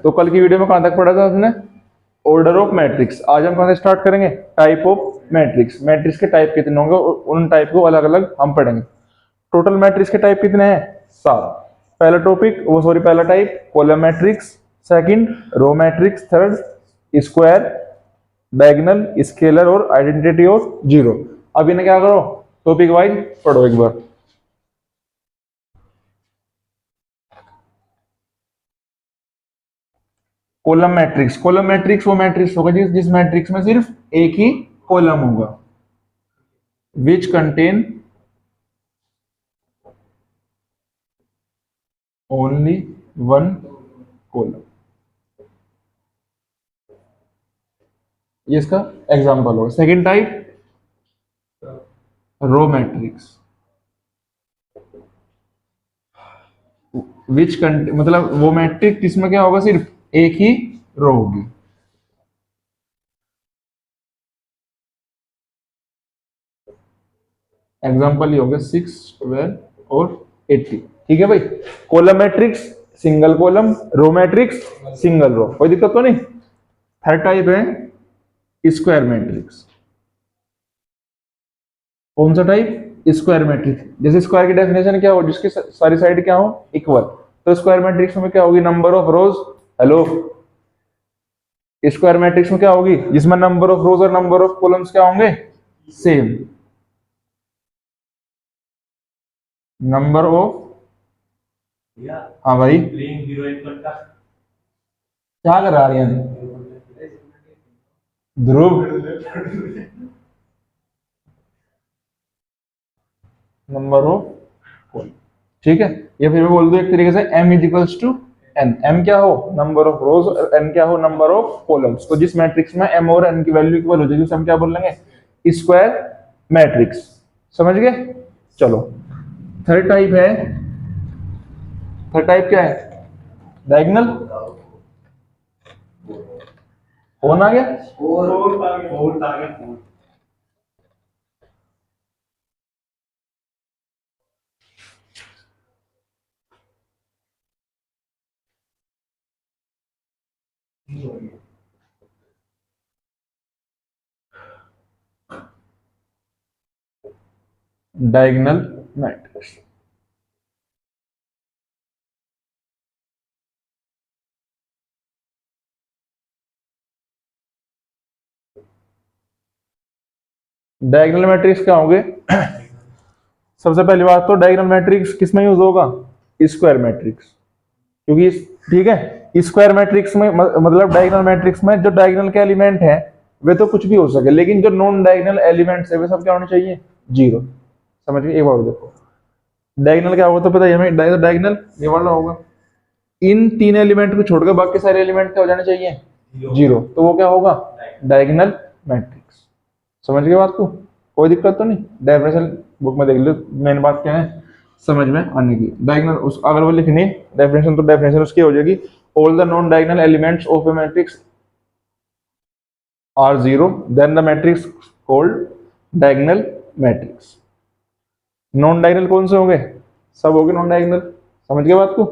तो कल की वीडियो में कहां तक पढ़ा था आपने? Order of matrix. आज हम कहां से स्टार्ट करेंगे? Type of matrix. मैट्रिक्स के टाइप कितने होंगे, उन टाइप को अलग अलग हम पढ़ेंगे। टोटल मैट्रिक्स के टाइप कितने हैं? 7। पहला टॉपिक वो सॉरी पहला type column matrix, second row matrix, third square, diagonal, scalar और आइडेंटिटी ऑफ जीरो। अब इन्हें क्या करो, टॉपिक वाइज पढ़ो एक बार। कॉलम मैट्रिक्स, कॉलम मैट्रिक्स वो मैट्रिक्स होगा जिस मैट्रिक्स में सिर्फ एक ही कॉलम होगा। Which contain only one column, ये इसका एग्जांपल होगा। Second type row matrix, which मतलब वो मैट्रिक्स जिसमें क्या होगा, सिर्फ एक ही रो होगी। एग्जांपल ये होगा 6, 12 और 80। ठीक है भाई। Column matrix single column, row matrix single row, कोई दिक्कत तो नहीं। थर्ड टाइप है स्क्वायर मैट्रिक्स। कौन सा टाइप? Square matrix. जैसे स्क्वायर की डेफिनेशन क्या हो, जिसकी सारी साइड क्या हो, इक्वल। तो स्क्वायर मैट्रिक्स में क्या होगी? Number of rose. Hello, square matrix में क्या होगी? जिसमें नंबर ऑफ रोज और नंबर ऑफ कॉलम्स क्या होंगे? सेम। नंबर ऑफ, हाँ भाई क्या कर रहा है ध्रुव? नंबर ऑफ कॉलम, ठीक है। या फिर मैं बोल दूं एक तरीके से m equals to n। m क्या हो? नंबर ऑफ रोज, और n क्या हो? Number of columns. तो जिस मैट्रिक्स में m और n की वैल्यू इक्वल हो जाएगी उसे हम क्या बोल लेंगे? Square matrix. समझ गए? चलो थर्ड टाइप है, थर्ड टाइप क्या है? डायगोनल। कौन आ गया? Diagonal matrix. डायगोनल मैट्रिक्स क्या होंगे? सबसे पहली बात तो डायगोनल मैट्रिक्स किसमें यूज होगा? Square matrix. क्योंकि ठीक है, स्क्वायर मैट्रिक्स में मतलब डायगोनल मैट्रिक्स में जो डायगोनल के एलिमेंट है वे तो कुछ भी हो सके, लेकिन जो नॉन डायगोनल एलिमेंट्स है वे सब क्या होने चाहिए? जीरो। समझ गए? एक बार देखो, डायगोनल क्या होगा तो पता है हमें, डायगोनल ये वाला होगा। इन तीन एलिमेंट को छोड़कर बाकी सारे एलिमेंट क्या हो जाने चाहिए? जीरो। तो वो क्या होगा? Diagonal matrix. समझ गए बात को? कोई दिक्कत तो नहीं? डेफिनेशन बुक में देख लो, मेन बात क्या है समझ में आने की। डायगोनल उस अगर वो लिखनी डेफिनेशन तो डेफिनेशन उसकी हो जाएगी, all the non diagonal elements of a matrix are zero then the matrix called diagonal matrix. Non diagonal कौन से होंगे? सब होंगे नॉन डायगोनल। समझ गए बात को?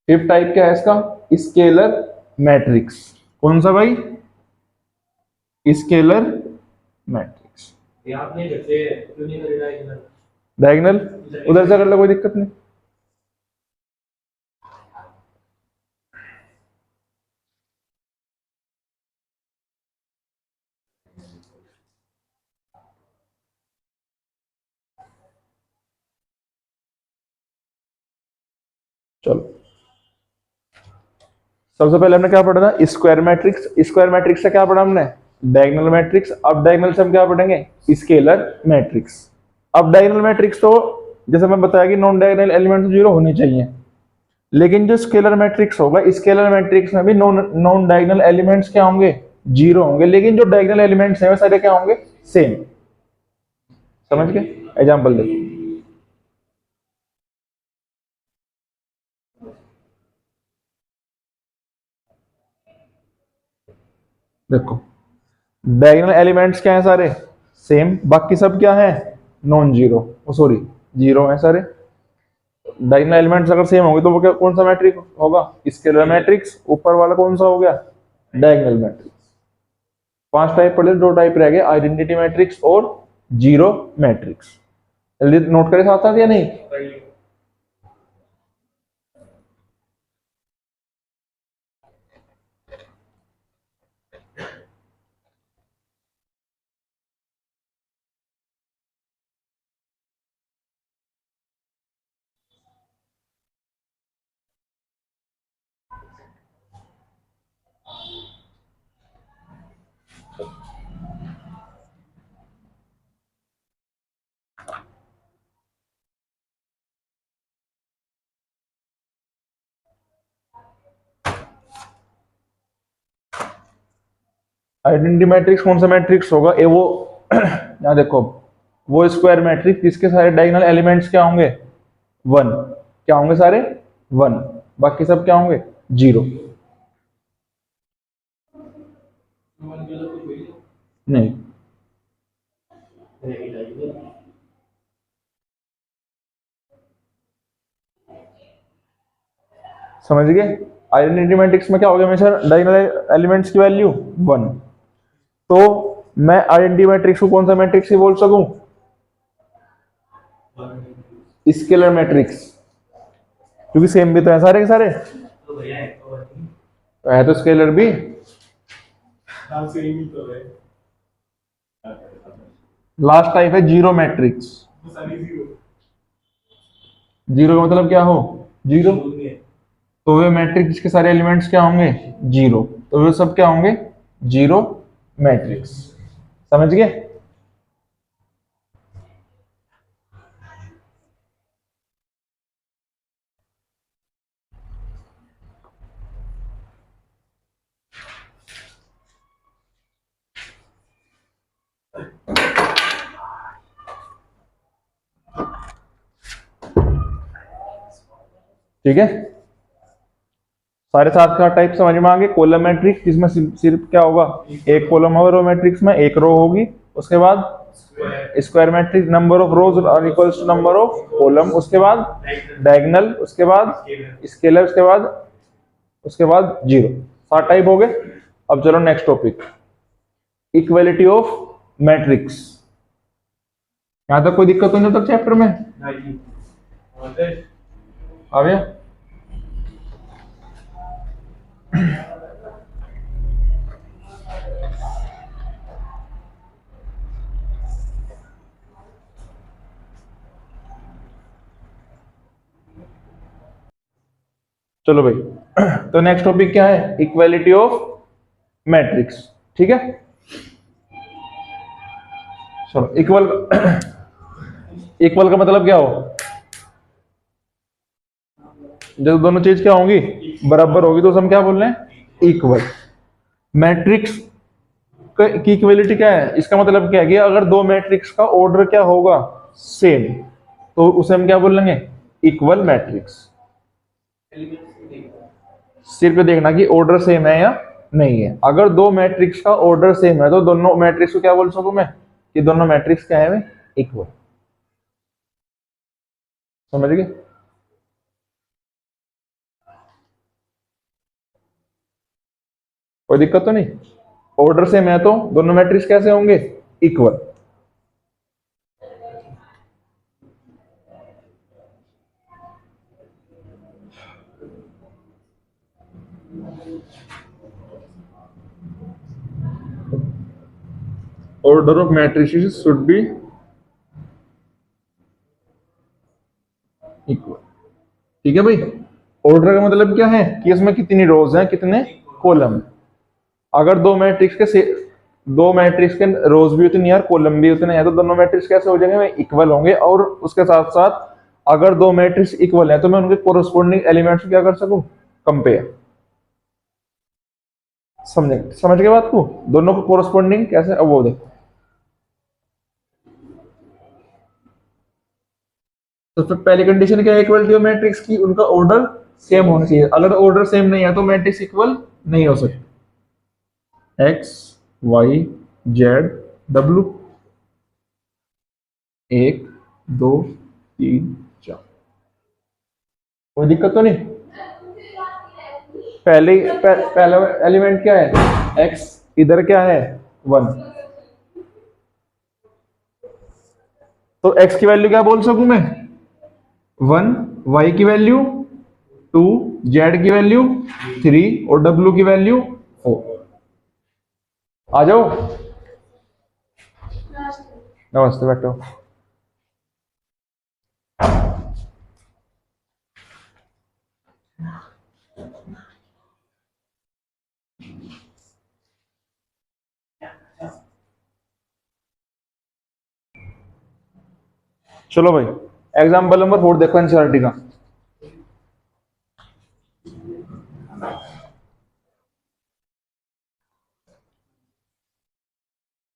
फिफ्थ टाइप क्या है इसका? Scalar matrix. कौन सा भाई? Scalar matrix. डायगोनल उधर से कर लो, कोई दिक्कत नहीं। चलो सबसे पहले हमने क्या पढ़ा था? Square matrix. स्क्वायर मैट्रिक्स से क्या पढ़ा हमने? Diagonal matrix. अब डायगोनल से हम क्या पढ़ेंगे? Scalar matrix. अब डायगोनल मैट्रिक्स तो जैसे मैं बताया कि नॉन डायगोनल एलिमेंट जीरो होने चाहिए, लेकिन जो स्केलर मैट्रिक्स होगा, स्केलर मैट्रिक्स में भी नॉन डायगोनल एलिमेंट्स क्या होंगे? जीरो होंगे, लेकिन जो डायगोनल एलिमेंट्स हैं वे सारे क्या होंगे? सेम। समझ गए? एग्जांपल देखो, देखो डायगोनल एलिमेंट्स क्या है? सारे सेम। बाकी सब क्या है? नॉन जीरो, सॉरी जीरो है सारे। डायगोनल एलिमेंट्स अगर सेम होंगे तो वो क्या कौन सा मैट्रिक्स होगा? Scalar matrix. ऊपर वाला कौन सा हो गया? Diagonal matrix. 5 टाइप पढ़ लिए, 2 टाइप रह गए, आइडेंटिटी मैट्रिक्स और जीरो मैट्रिक्स। जल्दी नोट करे साथ साथ या नहीं? आइडेंटिटी मैट्रिक्स कौन सा मैट्रिक्स होगा? ए वो यहाँ देखो, वो स्क्वायर मैट्रिक्स जिसके सारे डायगोनल एलिमेंट्स क्या होंगे? 1। क्या होंगे सारे? 1। बाकी सब क्या होंगे? 0। नहीं, समझ गए? आइडेंटिटी मैट्रिक्स में क्या हो गया? हमेशा डायगोनल एलिमेंट्स की वैल्यू 1। तो मैं आइडेंटिटी मैट्रिक्स को कौन सा मैट्रिक्स ही बोल सकूं? स्केलर मैट्रिक्स, क्योंकि सेम भी तो है सारे के सारे, तो है तो स्केलर भी। लास्ट टाइप है जीरो मैट्रिक्स। जीरो का मतलब क्या हो? जीरो। तो वे मैट्रिक्स जिसके सारे एलिमेंट्स क्या होंगे? जीरो, तो वे सब क्या होंगे? Zero matrix. समझ गए? ठीक है, सारे 7 का टाइप समझ में आ गए। कॉलम मैट्रिक्स जिसमें सिर्फ क्या होगा? एक कॉलम होगा रो मैट्रिक्स में, एक रो होगी। उसके बाद square matrix, number of rows are equals to number of column. उसके बाद डायगोनल, उसके बाद स्केलर, उसके बाद जीरो। 7 टाइप हो गए। अब चलो next topic, equality of matrix. यहां तक कोई दिक्कत तो नहीं तक चैप्टर में? आ गया? चलो भाई, तो नेक्स्ट टॉपिक क्या है? Equality of matrix. ठीक है, चलो इक्वल इक्वल का मतलब क्या हो? जब दोनों चीज क्या होंगी? बराबर होगी, तो हम क्या बोल रहे हैं? इक्वल। मैट्रिक्स की इक्वलिटी क्या है? इसका मतलब क्या है कि अगर दो मैट्रिक्स का ऑर्डर क्या होगा? सेम, तो उसे हम क्या बोलेंगे? Equal matrix. सिर्फ देखना कि ऑर्डर सेम है या नहीं है। अगर दो मैट्रिक्स का ऑर्डर सेम है तो दोनों मैट्रिक्स को क्या बोल सकूं मैं? कि दोनों मैट्रिक्स क्या है? इक्वल। समझ गए? कोई दिक्कत तो नहीं? ऑर्डर सेम है तो दोनों मैट्रिक्स कैसे होंगे? Equal. Order of matrices should be equal. ठीक है भाई, ऑर्डर का मतलब क्या है? कि इसमें कितनी रोज हैं, कितने कॉलम। अगर दो मैट्रिक्स के रोज भी उतनी है और कॉलम भी उतने हैं, तो दोनों मैट्रिक्स कैसे हो जाएंगे? इक्वल होंगे। और उसके साथ साथ अगर दो मैट्रिक्स इक्वल है तो मैं उनके कोरोस्पोंडिंग एलिमेंट्स को क्या कर सकूं? कंपेयर। समझ के बात को? दोनों को कोरोस्पोंडिंग कैसे, अब वो देखो। तो फिर पहली कंडीशन क्या है इक्वलिटी ऑफ मैट्रिक्स की? उनका ऑर्डर सेम होना चाहिए। अगर ऑर्डर सेम नहीं है तो मैट्रिक्स इक्वल नहीं हो सकती। एक्स, वाई, जेड, डब्ल्यू, 1 2 3 4। कोई दिक्कत तो नहीं? पहला एलिमेंट क्या है? x, इधर क्या है? 1। तो x की वैल्यू क्या बोल सकूं मैं? 1, y की वैल्यू 2, z की वैल्यू 3 और w की वैल्यू 4। आ जाओ। नमस्ते, बैठो। चलो भाई, एग्जाम्पल नंबर 4 देखो एनसीईआरटी का।